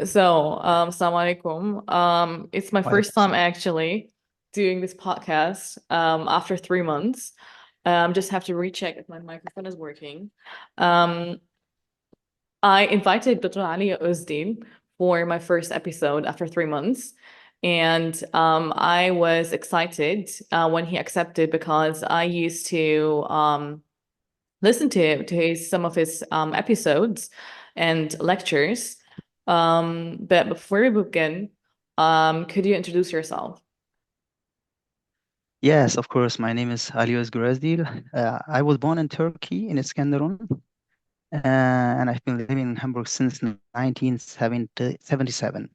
So, Assalamu alaikum. It's my first time actually doing this podcast after 3 months. Just have to recheck if my microphone is working. Um, I invited Dr. Ali Özdil for my first episode after 3 months. And I was excited when he accepted because I used to listen to some of his episodes and lectures. But before we begin, could you introduce yourself? Yes, of course. My name is Özdil. I was born in Turkey, in Iskenderun, and I've been living in Hamburg since 1977.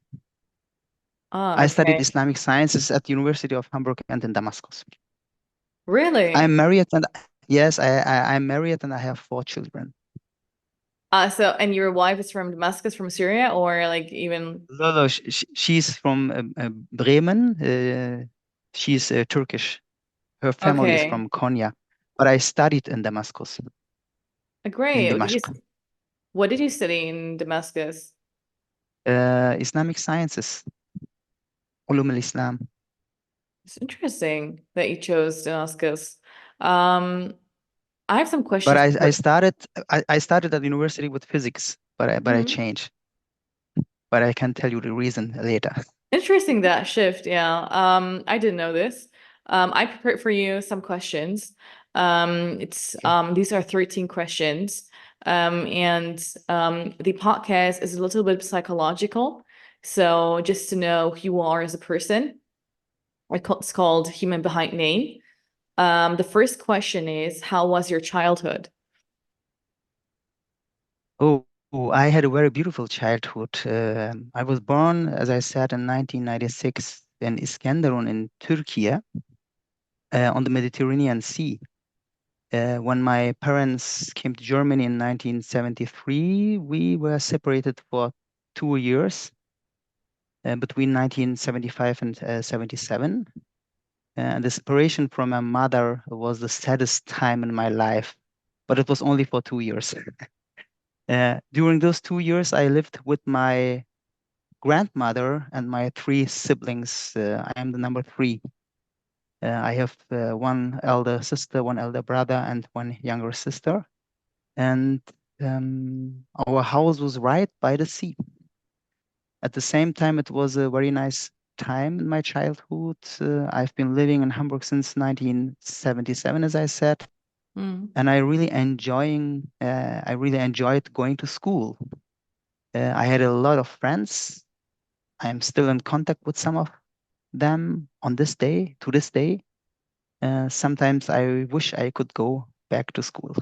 Ah, I studied okay. Islamic sciences at the University of Hamburg and in Damascus. I'm Really? married, and yes, I'm married, and I have 4 children. And your wife is from Damascus, from Syria, or like even No, no, she's from Bremen. She's Turkish. Her family is okay. from Konya, but I studied in Damascus, in Great. Damascus. What did you study in Damascus? Islamic sciences, ulum al-Islam. It's interesting that you chose Damascus. Um, I have some But questions I for. started I started at university with physics, but I Mhm. changed. But I can tell you the reason later. Interesting that shift, yeah. I didn't know this. I prepared for you some questions. It's Okay. these are 13 questions. And the podcast is a little bit psychological. So just to know who you are as a person. It's called Human Behind Name. The first question is, how was your childhood? I had a very beautiful childhood. I was born, as I said, in 1996 in Iskenderun in Turkey, on the Mediterranean Sea. When my parents came to Germany in 1973, we were separated for 2 years, between 1975 and 77. And the separation from my mother was the saddest time in my life, but it was only for 2 years. During those 2 years, I lived with my grandmother and my 3 siblings. I am the number three. I have one elder sister, one elder brother, and one younger sister. And our house was right by the sea. At the same time, it was a very nice time in my childhood. I've been living in Hamburg since 1977, as I said, Mm. and I really enjoyed going to school. I had a lot of friends. I'm still in contact with some of them to this day. Sometimes I wish I could go back to school.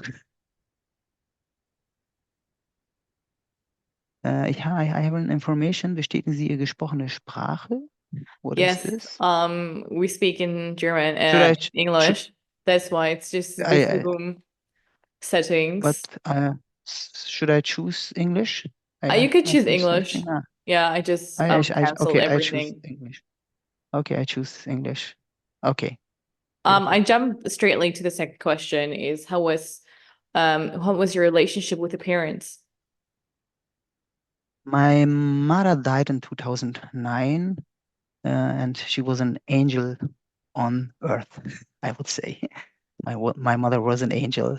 Ja, I have an information. Bestätigen Sie Ihre gesprochene Sprache? What is Yes, this? we speak in German Should I, and should, English. That's why it's just the I, Zoom but settings. should I choose English? You could I choose choose English. something. Yeah, I just canceled Okay, I choose everything. English. Okay, I choose English. Okay, I beautiful. jumped straightly to the second question is how was your relationship with the parents? My mother died in 2009, and she was an angel on earth, I would say. My mother was an angel.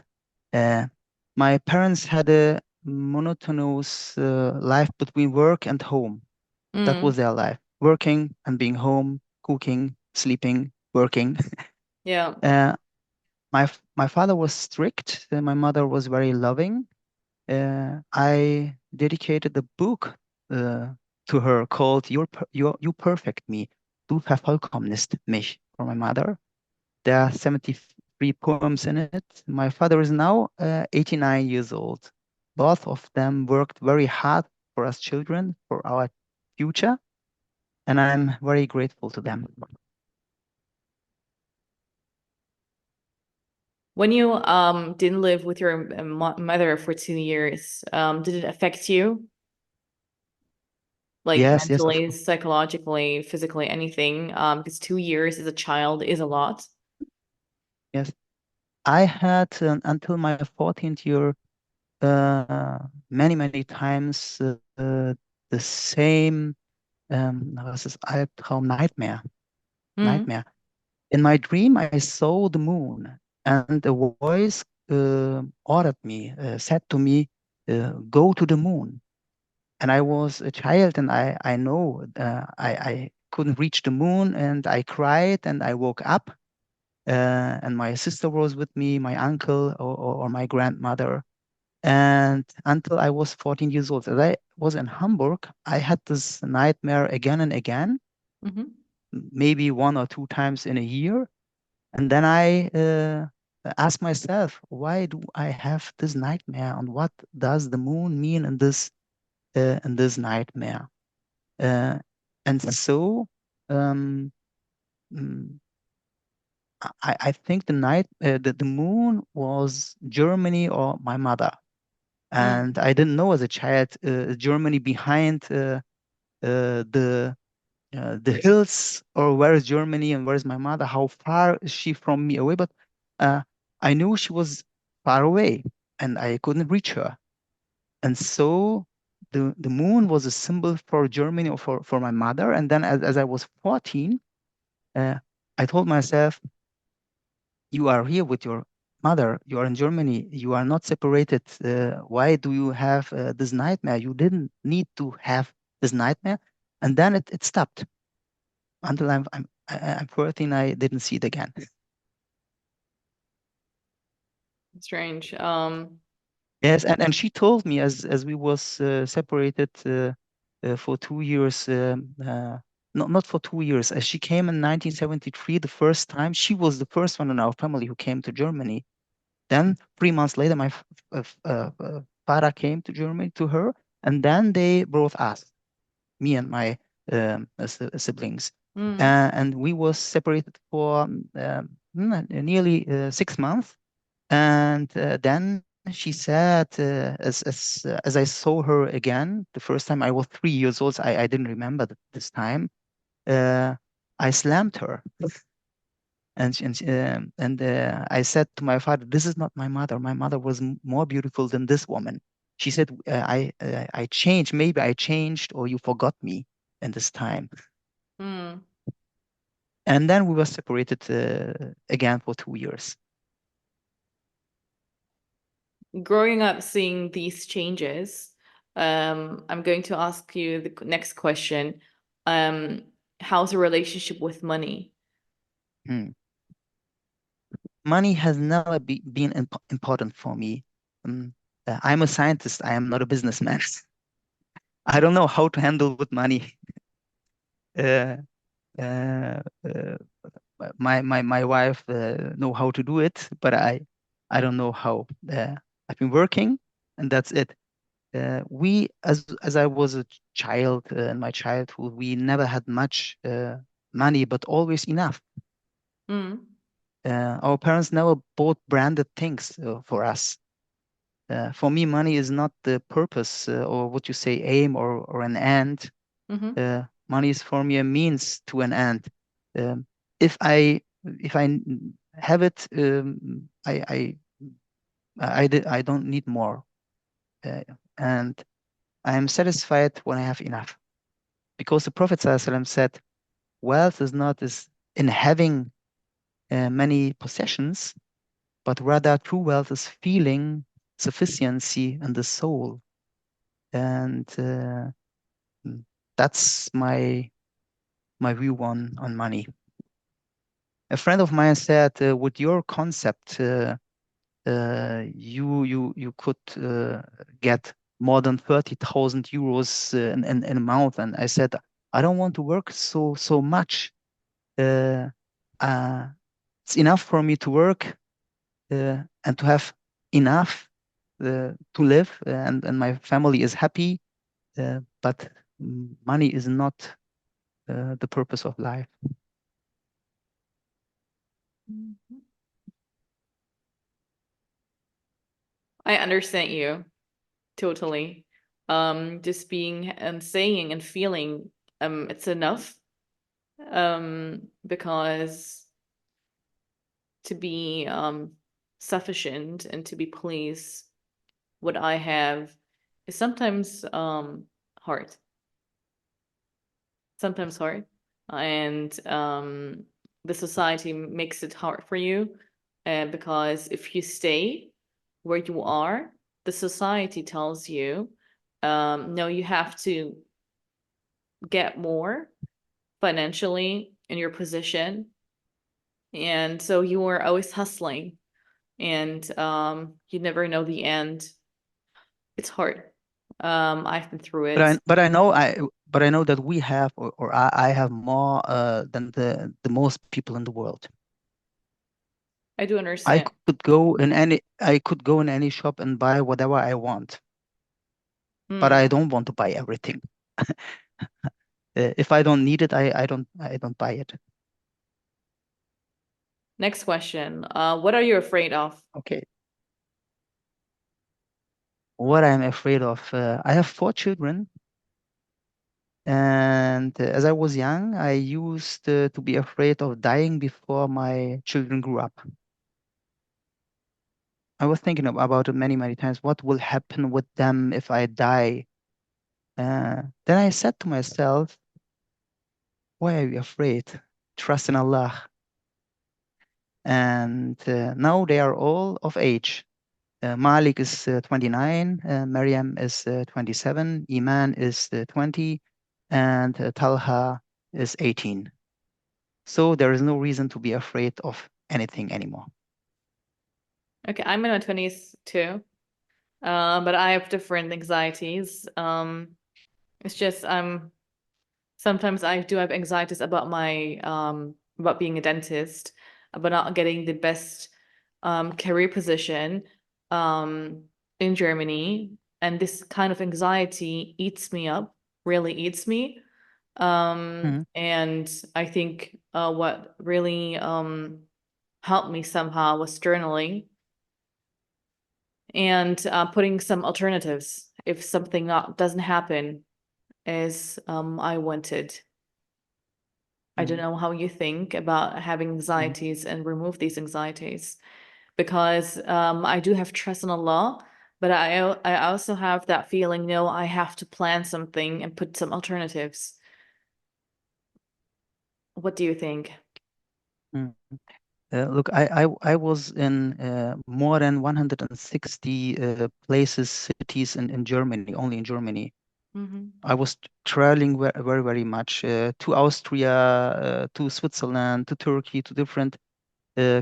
Uh, my parents had a monotonous life between work and home. That was Mm, their life, working and being home, cooking, sleeping, working. yeah. Uh, my father was strict. My mother was very loving. I dedicated a book uh, to her called You Perfect Me. Du vervollkommnest mich, for my mother. There are 73 poems in it. My father is now 89 years old. Both of them worked very hard for us children, for our future, and I'm very grateful to them. When you didn't live with your mother for 2 years, did it affect you like Yes, yes, of mentally, psychologically, physically, anything? Because 2 years as a child is a lot. yes. I had until my 14th year many, many times the same, was ist Albtraum, Mm, nightmare. In my dream, I saw the moon, and a voice ordered me, said to me, go to the moon. And I was a child, and I know I couldn't reach the moon, and I cried, and I woke up, and my sister was with me, my uncle or my grandmother. And until I was 14 years old, as I was in Hamburg, I had this nightmare again and again, mm-hmm. maybe 1 or 2 times in a year. And then I ask myself, why do I have this nightmare, and what does the moon mean in this nightmare? Uh, and so um, mm, I think the moon was Germany or my mother. Mm, And I didn't know as a child Germany behind the hills, or where is Germany and where is my mother? How far is she from me away? But uh, I knew she was far away, and I couldn't reach her. And so the moon was a symbol for Germany or for my mother. And then as I was 14, uh, I told myself, you are here with your mother, you are in Germany, you are not separated. Why do you have this nightmare? You didn't need to have this nightmare. And then it stopped. Until I'm 14, I didn't see it again. strange. Yes, and she told me as we was separated for 2 years, not for 2 years. As she came in 1973, the first time, she was the first one in our family who came to Germany. Then 3 months later, my father came to Germany to her, and then they brought us, me and my siblings, Mm, and we was separated for nearly 6 months. And then she said, as I saw her again, the first time I was 3 years old, I didn't remember this time. Uh, I slammed her, and I said to my father, "This is not my mother. My mother was more beautiful than this woman." She said, I changed. Maybe I changed, or you forgot me in this time." mm. And then we were separated again for 2 years. Growing up, seeing these changes, I'm going to ask you the next question. Um, how's your relationship with money? Hmm. Money has never been important for me. Um, I'm a scientist. I am not a businessman. I don't know how to handle with money. Uh, uh, uh, my wife know how to do it, but I don't know how. I've been working, and that's it. We, as I was a child in my childhood, we never had much money, but always enough. Mm, Our parents never bought branded things for us. For me, money is not the purpose, or what you say, aim or an end. mm-hmm, Money is for me a means to an end. Um, if I have it, I don't need more, uh, and I am satisfied when I have enough. Because the Prophet ﷺ said, wealth is not is in having many possessions, but rather true wealth is feeling sufficiency in the soul. And mm, that's my view on money. A friend of mine said, with your concept, you could get more than 30,000 euros in a month. And I said, I don't want to work so much. Uh, uh, it's enough for me to work and to have enough to live, and my family is happy. But money is not the purpose of life. mm-hmm. I understand you totally. Just being and saying and feeling, it's enough. Because to be sufficient and to be pleased what I have is sometimes hard. sometimes hard, and the society makes it hard for you, because if you stay where you are, the society tells you, no, you have to get more financially in your position, and so you are always hustling, and you never know the end. It's hard. I've been through But it. I know that we have, or I have more than the most people in the world. I do understand. I could go in any shop and buy whatever I want, but I Hmm. don't want to buy everything. If I don't need it, I don't buy it. Next question. What are you afraid of? Okay. What I'm afraid of, I have 4 children, and as I was young, I used to be afraid of dying before my children grew up. I was thinking about it many, many times. What will happen with them if I die? Then I said to myself, why are you afraid? Trust in Allah. And now they are all of age. Malik is 29, Maryam is 27, Iman is 20, and Talha is 18. So there is no reason to be afraid of anything anymore. Okay, I'm in my 20s too. But I have different anxieties. It's just sometimes I do have anxieties about my about being a dentist, about not getting the best career position in Germany. And this kind of anxiety eats me up, really eats me. Mhm, And I think what really helped me somehow was journaling and putting some alternatives if something not doesn't happen as I wanted. I don't mhm, know how you think about having mhm, anxieties and remove these anxieties, because I do have trust in Allah, but I also have that feeling, no, I have to plan something and put some alternatives. What do you think? mhm. Look, I was in more than 160 places, cities in Germany, only in Germany. Hmm. I was traveling very, very, very much to Austria, to Switzerland, to Turkey, to different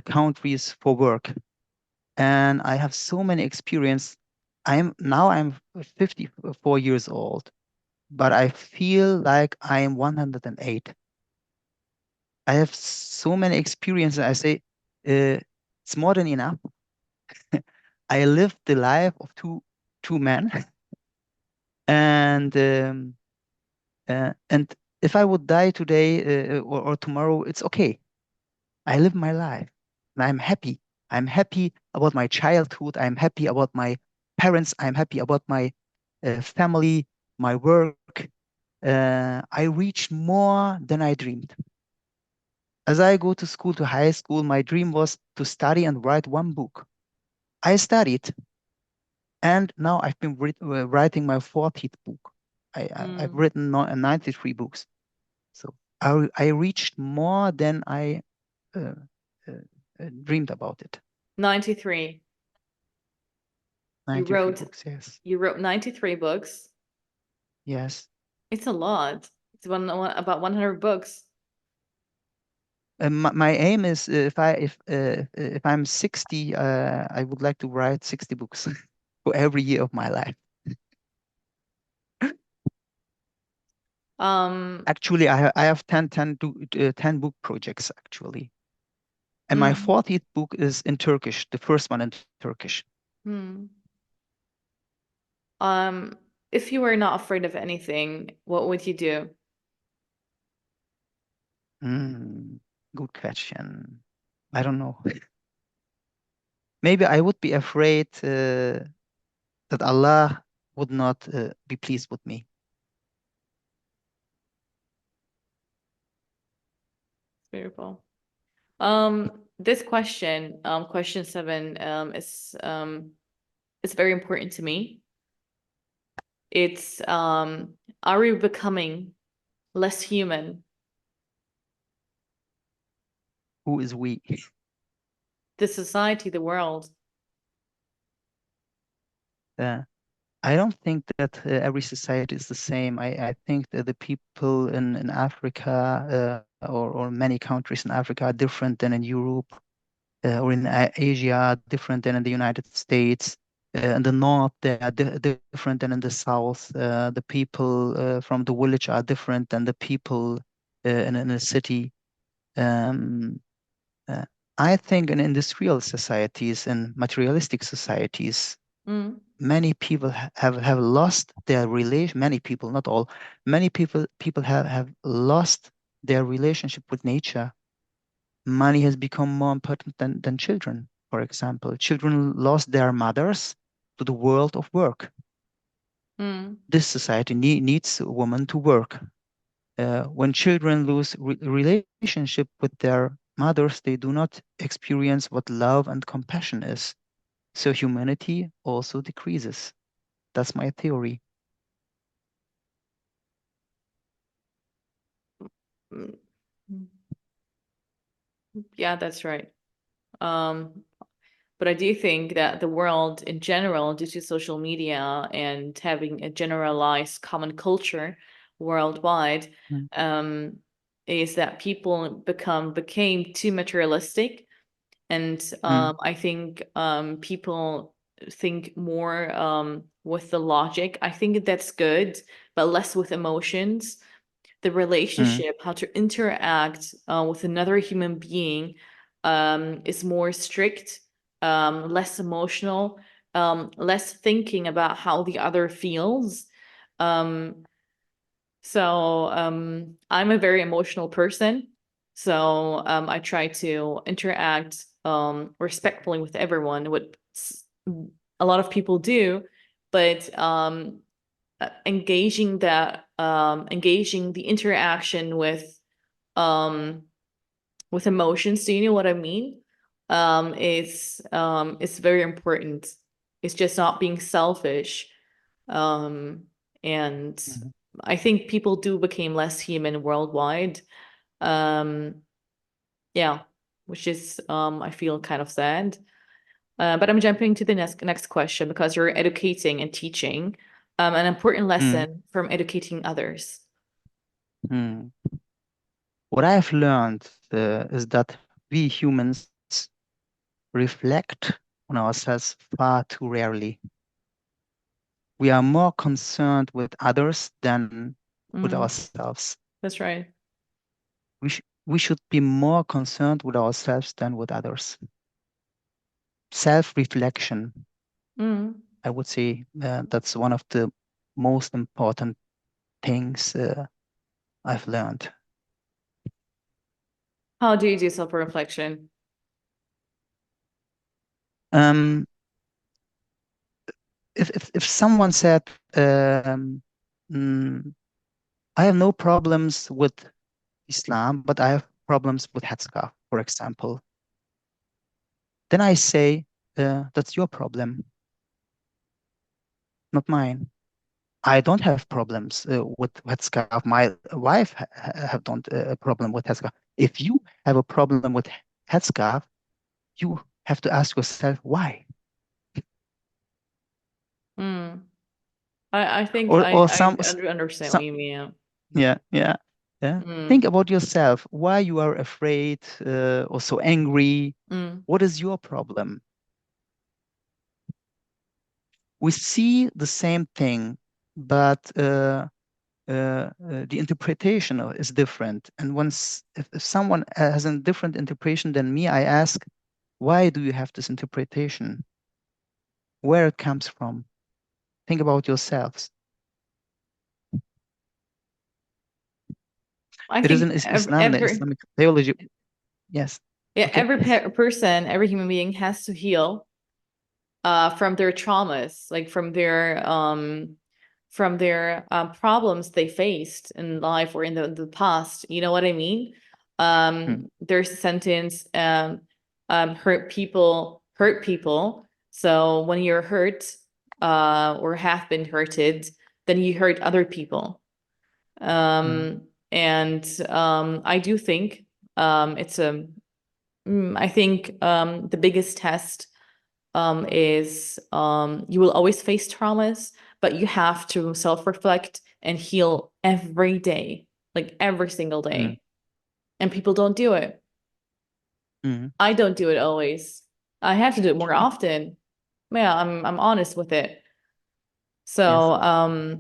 countries for work. And I have so many experience. I'm 54 years old, but I feel like I am 108. I have so many experiences. I say it's more than enough. I lived the life of two men, and and if I would die today or tomorrow, it's okay. I live my life, and I'm happy. I'm happy about my childhood. I'm happy about my parents. I'm happy about my family, my work. I reached more than I dreamed. As I go to school, to high school, my dream was to study and write one book. I studied, and now I've been writing my 40th book. I've Mm. written 93 books. So I reached more than I uh, uh, dreamed about it. 93. You 93 wrote books, yes. you wrote 93 books. Yes. It's a lot. It's about 100 books. My aim is if I'm 60, I would like to write 60 books for every year of my life. Um, Actually, I have 10 book projects actually. And my mm, 40th book is in Turkish, the first one in Turkish. hmm. Um, if you were not afraid of anything, what would you do? Mm, good question. I don't know. Maybe I would be afraid that Allah would not be pleased with me. It's beautiful. This question, question 7, is very important to me. It's are we becoming less human? Who is we? The society, the world. Uh, I don't think that every society is the same. I think that the people in Africa or many countries in Africa are different than in Europe or in Asia, different than in the United States. In the north, they are different than in the south. The people from the village are different than the people in a city. Um, uh, I think in industrial societies and materialistic societies, Mm, many people have lost their relation. Many people, not all, many people have lost their relationship with nature. Money has become more important than children. For example, children lost their mothers to the world of work. mm, This society needs a woman to work. When children lose relationship with their mothers, they do not experience what love and compassion is. So humanity also decreases. That's my theory. mm. Yeah, that's right. Um, but I do think that the world in general, due to social media and having a generalized common culture worldwide, Mm, um, is that people became too materialistic. And mm, I think people think more with the logic. I think that's good, but less with emotions. The mm, relationship, how to interact with another human being is more strict, less emotional, less thinking about how the other feels. Um, so I'm a very emotional person. So I try to interact respectfully with everyone, what a lot of people do, but engaging the interaction um with emotions, do you know what I mean? Is very important. It's just not being selfish. And mm, I think people do become less human worldwide. Um, yeah, which is I feel kind of sad. But I'm jumping to the next question because you're educating and teaching an important mm, lesson from educating others. mm. What I have learned is that we humans reflect on ourselves far too rarely. We are more concerned with others than with Mm, ourselves. that's right. We should be more concerned with ourselves than with others. Self-reflection, Mm. I would say, that's one of the most important things I've learned. How do you do self-reflection? Um, if someone said, mm, I have no problems with Islam, but I have problems with headscarf, for example, then I say, that's your problem, not mine. I don't have problems with headscarf. My wife have don't a problem with headscarf. If you have a problem with headscarf, you have to ask yourself why. Mm. I think Or I understand what some you mean. yeah. Yeah. Mm. Think about yourself, why you are afraid or so angry. Mm. What is your problem? We see the same thing, but the interpretation is different. And once, if someone has a different interpretation than me, I ask, why do you have this interpretation? Where it comes from? Think about yourselves. I It is think in Islam, the every Islamic theology. Yes. yeah, Okay. person, every human being has to heal from their traumas, like from their problems they faced in life or in the past. You know what I mean? Mm, There's a sentence, hurt people. So when you're hurt, or have been hurted, then you hurt other people. mm, Um, And I do think it's a I think the biggest test is you will always face traumas, but you have to self-reflect and heal every day, like every single mm, day. And people don't do it. mm. I don't do it always. I have to do it more Sure. often. Yeah, I'm honest with it. Yes. So,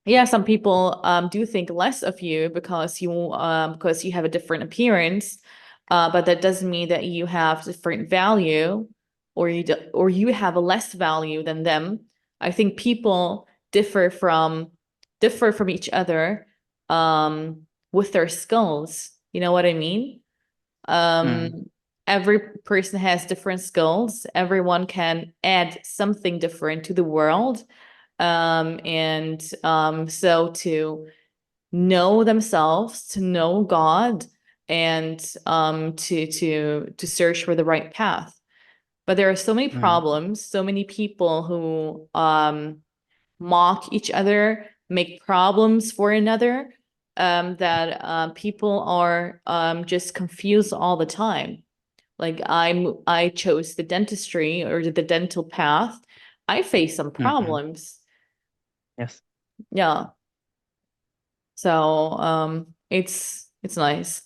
yeah, some people do think less of you because you have a different appearance, but that doesn't mean that you have different value or you have a less value than them. I think people differ from each other with their skills. You know what I mean? Mm, Um, every person has different skills. Everyone can add something different to the world. So to know themselves, to know God, and to search for the right path. But there are so many mm, problems, so many people who mock each other, make problems for another, that people are just confused all the time. Like I chose the dentistry or the dental path. I face some mm. problems. Yes. Yeah. So it's nice.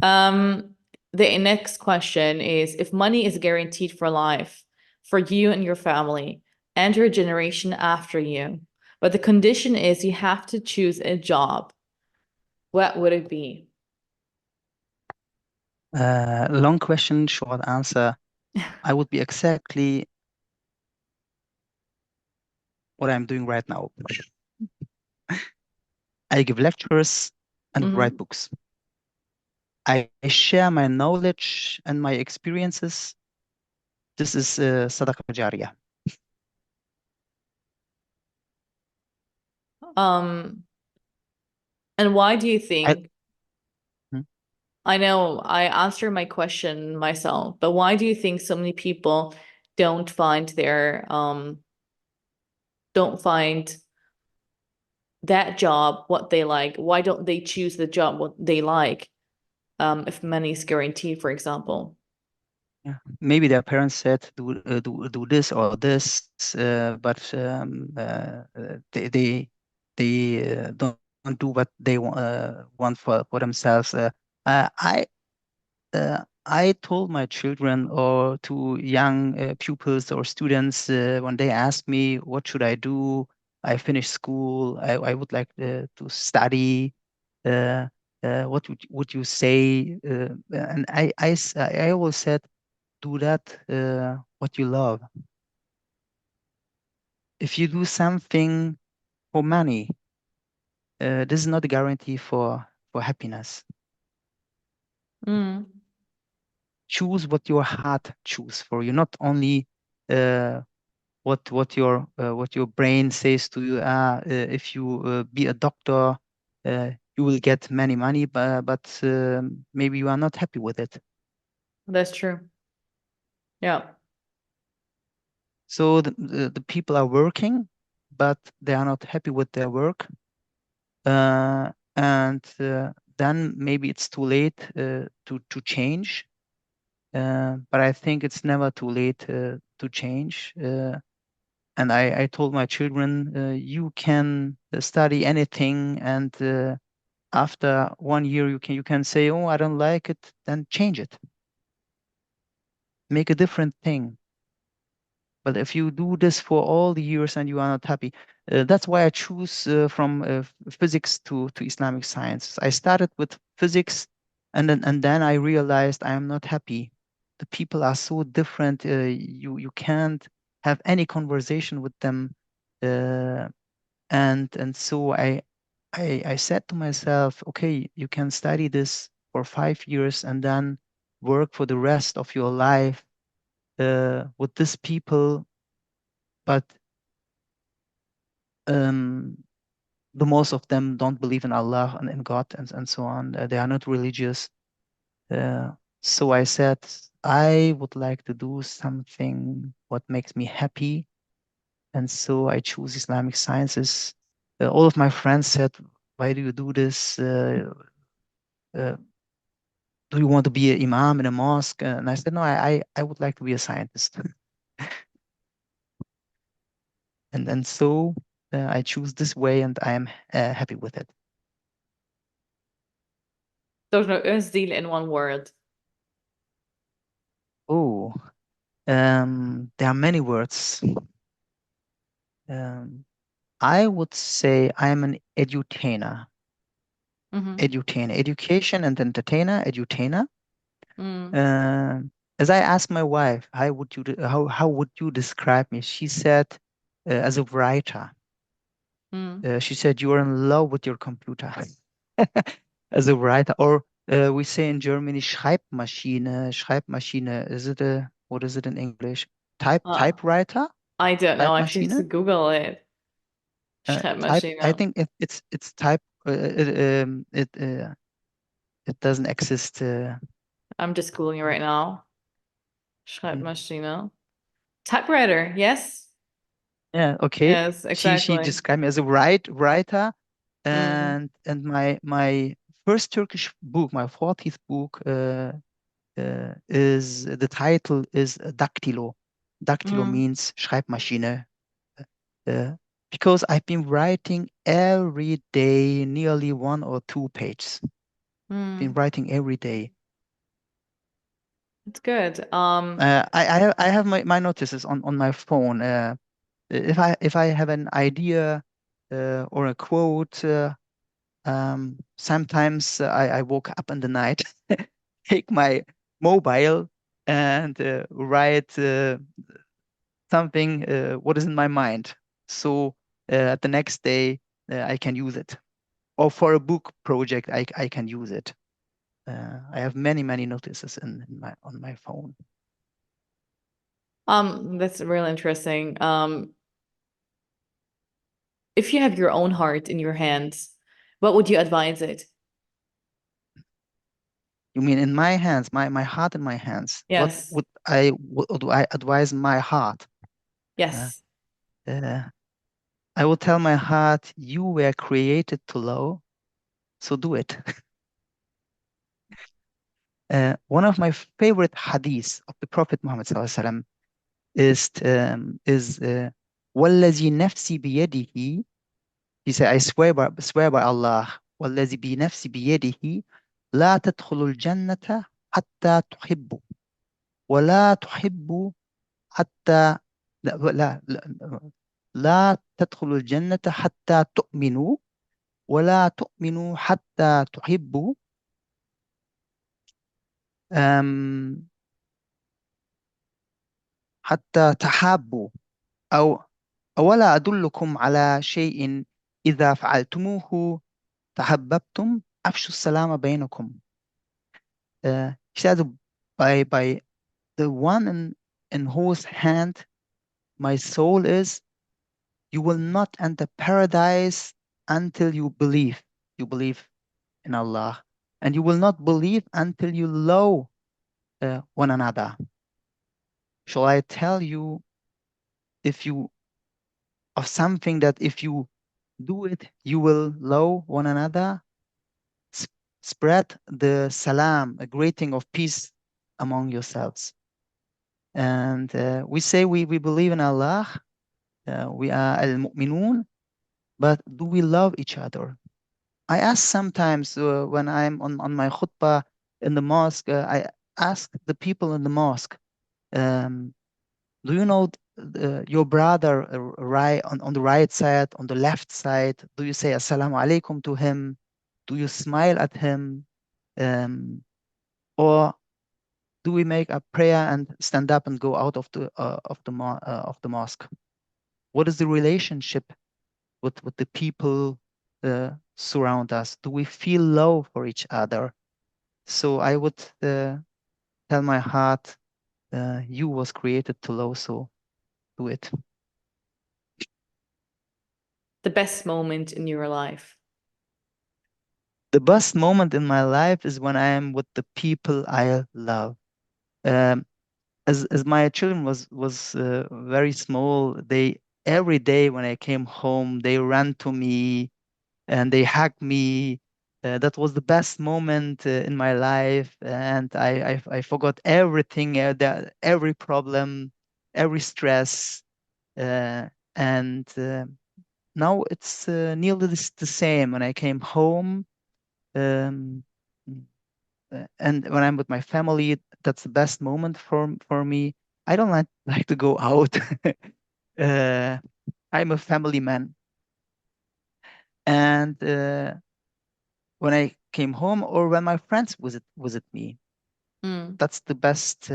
Um the next question is if money is guaranteed for life for you and your family and your generation after you, but the condition is you have to choose a job, what would it be? Long question, short answer. I would be exactly what I'm doing right now. I give lectures and write Hmm. books. I share my knowledge and my experiences. This is Sadaqa Jariyah. Um, and why do you I, think, hmm, I know I answered my question myself, but why do you think so many people don't find their don't find that job what they like? Why don't they choose the job what they like if money is guaranteed, for example? yeah. Maybe their parents said do this or this, but they don't do what they want for themselves. I told my children or to young pupils or students when they ask me, what should I do? I finished school. I would like to study. Uh, what would you say? And I always said, do that what you love. If you do something for money, this is not a guarantee for happiness. Mm, Choose what your heart choose for you, not only uh, what your brain says to you. If you be a doctor, you will get many money, but maybe you are not happy with it. that's true. Yeah. So the people are working, but they are not happy with their work, and then maybe it's too late to change. But I think it's never too late to change. And I told my children, you can study anything, and after 1 year, you can say, "Oh, I don't like it," then change it, make a different thing. But if you do this for all the years and you are not happy, that's why I choose from physics to Islamic sciences. I started with physics, and then I realized I am not happy. The people are so different. You can't have any conversation with them, uh, and so I said to myself, okay, you can study this for 5 years and then work for the rest of your life with these people, but um, the most of them don't believe in Allah and in God and so on. They are not religious. Uh, so I said, I would like to do something what makes me happy, and so I choose Islamic sciences. All of my friends said, why do you do this? Uh, do you want to be an imam in a mosque? And I said, no, I would like to be a scientist. And so I choose this way, and I am happy with it. There's no Özdil in one word. Oh, there are many words. Um, I would say I'm an edutainer. Mm-hmm. Edutainer, education and entertainer, edutainer. Mm, Uh, as I asked my wife, how would you describe me? She said, as a writer. mm. She said, you are in love with your computer. As a writer, or we say in Germany, Schreibmaschine. Schreibmaschine. What is it in English? Uh, Typewriter? I don't know. I have Typemaschine? to Google it. Type. I Schreibmaschine. think it's type. It doesn't exist. I'm just Googling it right now. Mm. Schreibmaschine. Typewriter. Yes. Yeah. Okay. Yes, She exactly. described me as a writer, Mm, and my first Turkish book, my 40th book, is the title is Daktilo. Daktilo mm, means Schreibmaschine. Uh, because I've been writing every day, nearly 1 or 2 pages. Been mm. writing every day. It's good. I have my notices on my phone. If I have an idea or a quote, sometimes I woke up in the night, take my mobile and write something what is in my mind. So the next day I can use it. Or for a book project, I can use it. I have many notices in my on my phone. that's really interesting. If you have your own heart in your hands, what would you advise it? You mean in my hands, my heart in my hands? Yes. What do I advise my heart? Uh, Yes. uh, I will tell my heart, you were created to love, so do it. One of my favorite hadiths of the Prophet Muhammad SAW is وَالَّذِي نَفْسِي بِيَدِهِ. He said, I swear by Allah, وَالَّذِي بِنَفْسِي بِيَدِهِ لا تدخل الجنة حتى تحبوا ولا تحبوا حتى لا تدخل الجنة حتى تؤمنوا ولا تؤمنوا حتى تحبوا أم، حتى تحابوا أو أولا أدلكم على شيء إذا فعلتموه تحببتم أفشوا السلام بينكم. He said, by the one in whose hand my soul is, you will not enter paradise until you believe. You believe in Allah. And you will not believe until you love one another. Shall I tell you if you of something that if you do it, you will love one another? S- Spread the salam, a greeting of peace among yourselves. And we say we believe in Allah, we are al-mu'minun, but do we love each other? I ask sometimes when I'm on my khutbah in the mosque, I ask the people in the mosque, um, do you know your brother right on the right side, on the left side? Do you say assalamu alaikum to him? Do you smile at him? Um, or do we make a prayer and stand up and go out of the mosque? What is the relationship with the people surround us? Do we feel love for each other? So I would tell my heart, you was created to love, so do it. The best moment in your life. The best moment in my life is when I am with the people I love. Um, as my children was very small, they every day when I came home, they ran to me. and they hugged me. That was the best moment in my life, and I forgot everything, every problem, every stress, and now it's nearly the same. When I came home, um, and when I'm with my family, that's the best moment for me. I don't like to go out. uh, I'm a family man, and when I came home or when my friends visit me, Mm. that's the best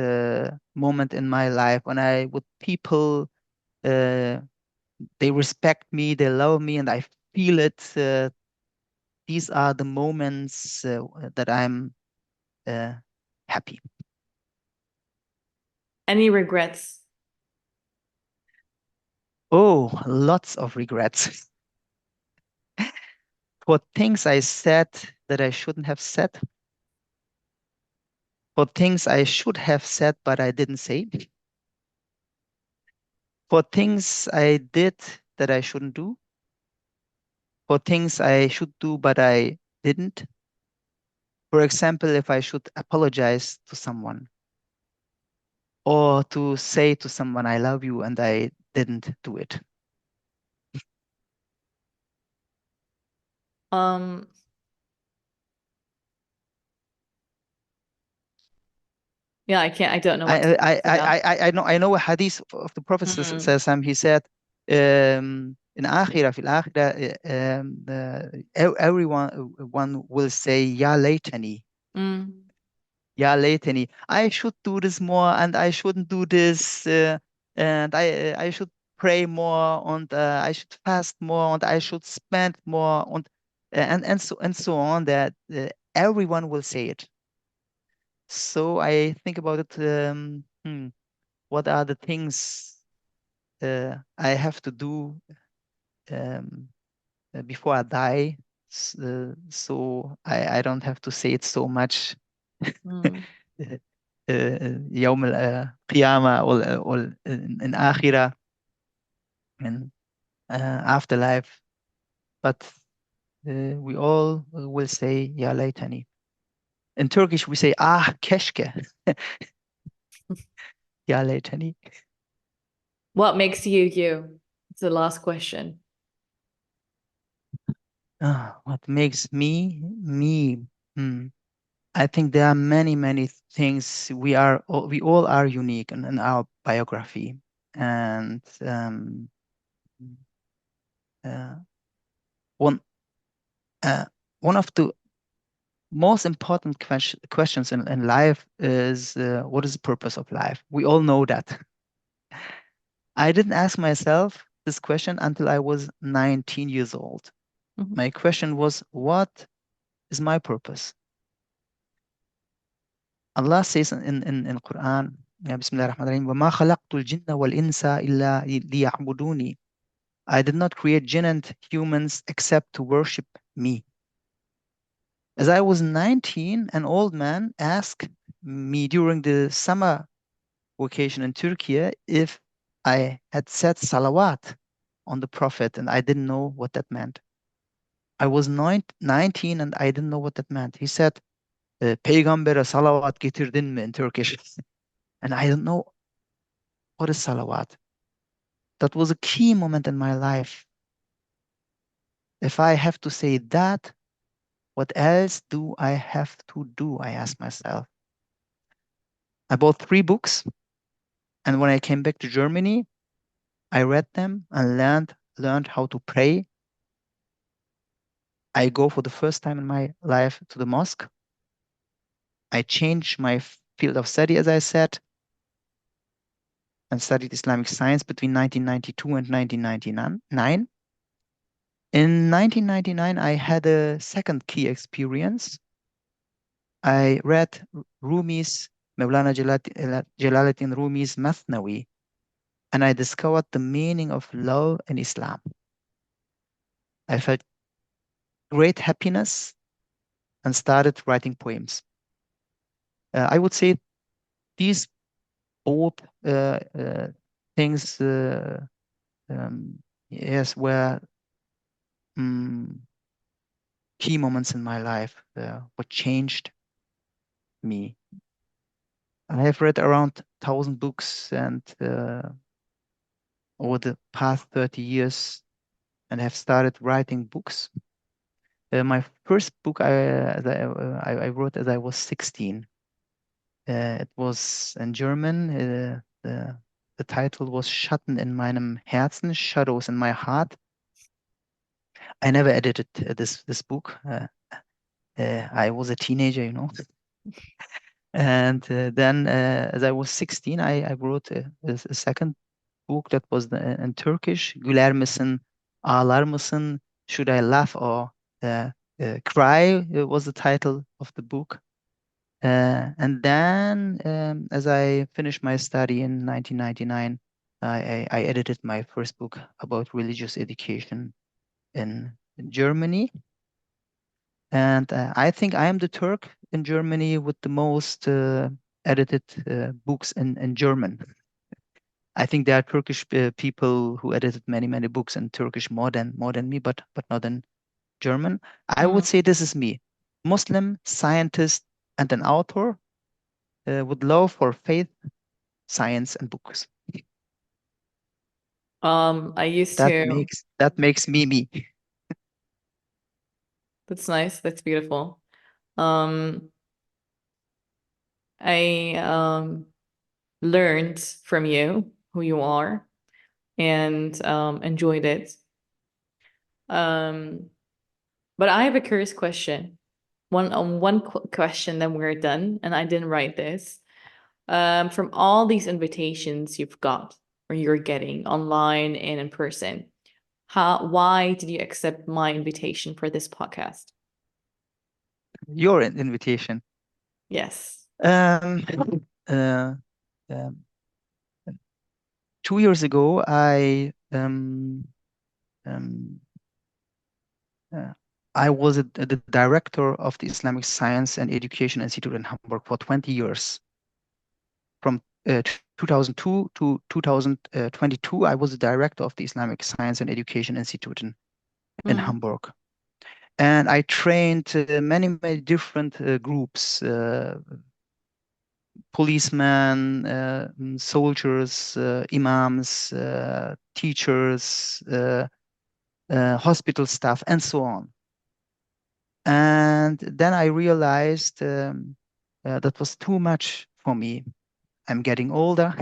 moment in my life. When I with people, uh, they respect me, they love me, and I feel it. These are the moments that I'm uh, happy. Any regrets? Oh, lots of regrets for things I said that I shouldn't have said, for things I should have said but I didn't say, for things I did that I shouldn't do, for things I should do but I didn't. For example, if I should apologize to someone or to say to someone I love you and I didn't do it. Um, yeah, I don't know what to answer that. I know a hadith of the Prophet Mm, he said, in akhirah, fil akhirah, everyone one will say, Ya laytani, mm, Ya laytani. I should do this more and I shouldn't do this, and I should pray more and I should fast more and I should spend more and so on. That everyone will say it. So I think about it. What are the things I have to do um, before I die, so I don't have to say it so much. mm. يوم القيامة or in آخرة and afterlife, but we all will say يا ليتني. In Turkish we say ah keşke. يا ليتني. What makes you you? It's the last question. What makes me me? Hmm. I think there are many things. We all are unique in our biography, and uh, one uh, one of the most important questions in life is what is the purpose of life? We all know that. I didn't ask myself this question until I was 19 years old. Mhm. My question was, what is my purpose? Allah says in Quran, Bismillah ar-Rahman ar-Rahim, وَمَا خَلَقْتُ الْجِنَّ وَالْإِنسَ إِلَّا لِيَعْبُدُونِي. I did not create jinn and humans except to worship me. As I was 19, an old man asked me during the summer vacation in Turkey if I had said salawat on the Prophet, and I didn't know what that meant. I was 19 and I didn't know what that meant. He said, Peygamber'e salavat getirdin mi in Turkish? And I don't know what is salawat. That was a key moment in my life. If I have to say that, what else do I have to do? I asked myself. I bought 3 books, and when I came back to Germany, I read them and learned how to pray. I go for the first time in my life to the mosque. I changed my field of study, as I said, and studied Islamic science between 1992 and 1999. In 1999, I had a second key experience. I read Rumi's Mevlana Jalaluddin Rumi's Mathnawi, and I discovered the meaning of love in Islam. I felt great happiness and started writing poems. I would say these both things, um, yes, were mm, key moments in my life, what changed me. I have read around 1,000 books and over the past 30 years and have started writing books. My first book I wrote as I was 16. It was in German. The title was Schatten in meinem Herzen, Shadows in my heart. I never edited this book. I was a teenager, you know. And then, as I was 16, I wrote a second book that was in Turkish. Güler misin, ağlar mısın? Should I laugh or cry? Was the title of the book. And then, as I finished my study in 1999, I edited my first book about religious education in Germany. And I think I am the Turk in Germany with the most edited books in German. I think there are Turkish people who edited many books in Turkish more than me, but not in German. I would Mm. say this is me, Muslim, scientist, and an author with love for faith, science, and books. I used That to, makes me me. that's nice. That's beautiful. Um, I learned from you who you are and enjoyed it. Um, but I have a curious question. One question, then we're done, and I didn't write this. From all these invitations you've got or you're getting online and in person, why did you accept my invitation for this podcast? Your invitation. Yes. Um, uh, um, 2 years ago, um, uh, I was the director of the Islamic Science and Education Institute in Hamburg for 20 years. From 2002 to 2022, I was the director of the Islamic Science and Education Institute in Mm, Hamburg. And I trained many different groups, policemen, soldiers, imams, teachers, hospital staff, and so on. And then I realized that was too much for me. I'm getting older.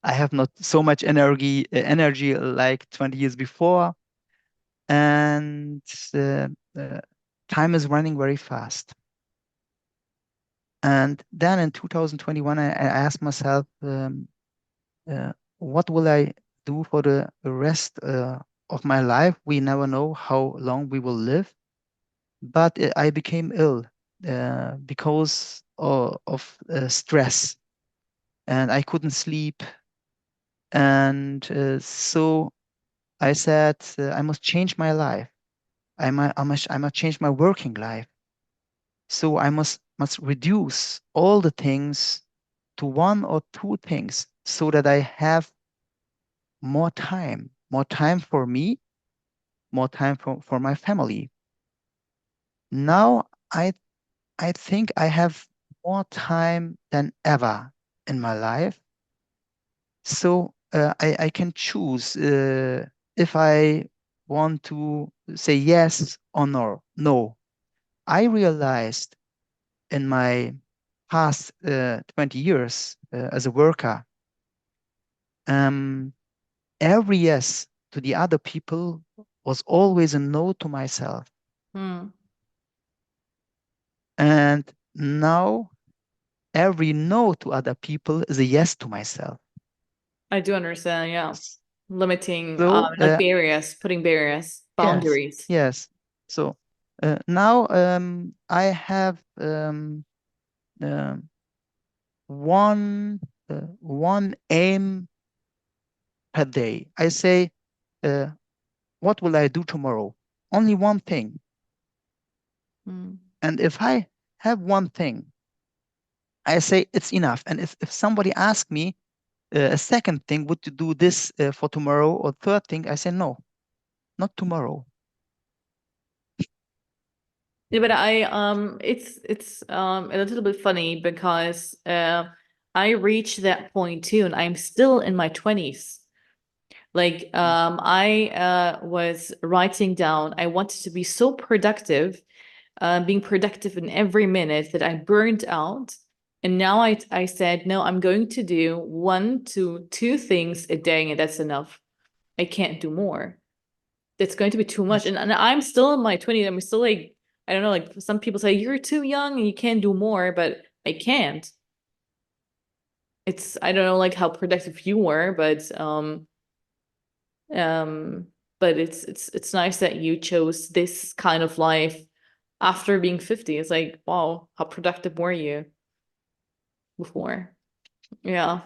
I have not so much energy like 20 years before, and uh, uh, time is running very fast. And then in 2021, I asked myself, what will I do for the rest of my life? We never know how long we will live. But I became ill because of stress, and I couldn't sleep. And so I said, I must change my life. I must change my working life. So I must reduce all the things to one or two things so that I have more time for me, more time for my family. Now I think I have more time than ever in my life. So I can choose if I want to say yes or no. No. I realized in my past 20 years as a worker, um, every yes to the other people was always a no to myself. mm. And now every no to other people is a yes to myself. I do understand. Yeah. Limiting, So not barriers, putting barriers, yes, boundaries. yes. So now I have um, one aim per day. I say, uh, what will I do tomorrow? Only one thing. Mm. And if I have one thing, I say it's enough. And if somebody asks me a second thing, would you do this for tomorrow? Or third thing, I say no, not tomorrow. Yeah, but it's a little bit funny because I reached that point too, and I'm still in my 20s. Like I was writing down, I wanted to be so productive, being productive in every minute that I burned out. And now I said, no, I'm going to do 1 to 2 things a day, and that's enough. I can't do more. It's going to be too much. Yes, And I'm still in my 20s. I'm still like, I don't know, like some people say you're too young and you can't do more, but I can't. It's I don't know like how productive you were, um but it's nice that you chose this kind of life after being 50. It's like, wow, how productive were you before? Yeah.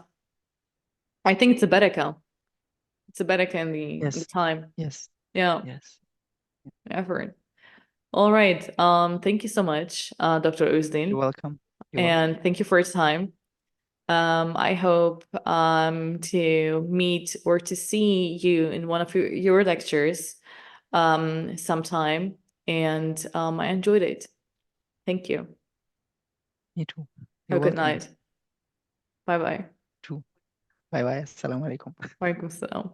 I think it's a Bereka. It's a Bereka in the yes, time. yes, Yeah, yes. effort. All right. Thank you so much, Dr. You're Özdil, welcome. You're welcome. and thank you for your time. I hope to meet or to see you in one of your lectures sometime. And I enjoyed it. Thank you. Me too. Have You're a good welcome night. Bye bye. too. Bye bye. Assalamu alaikum. Walaikum salam.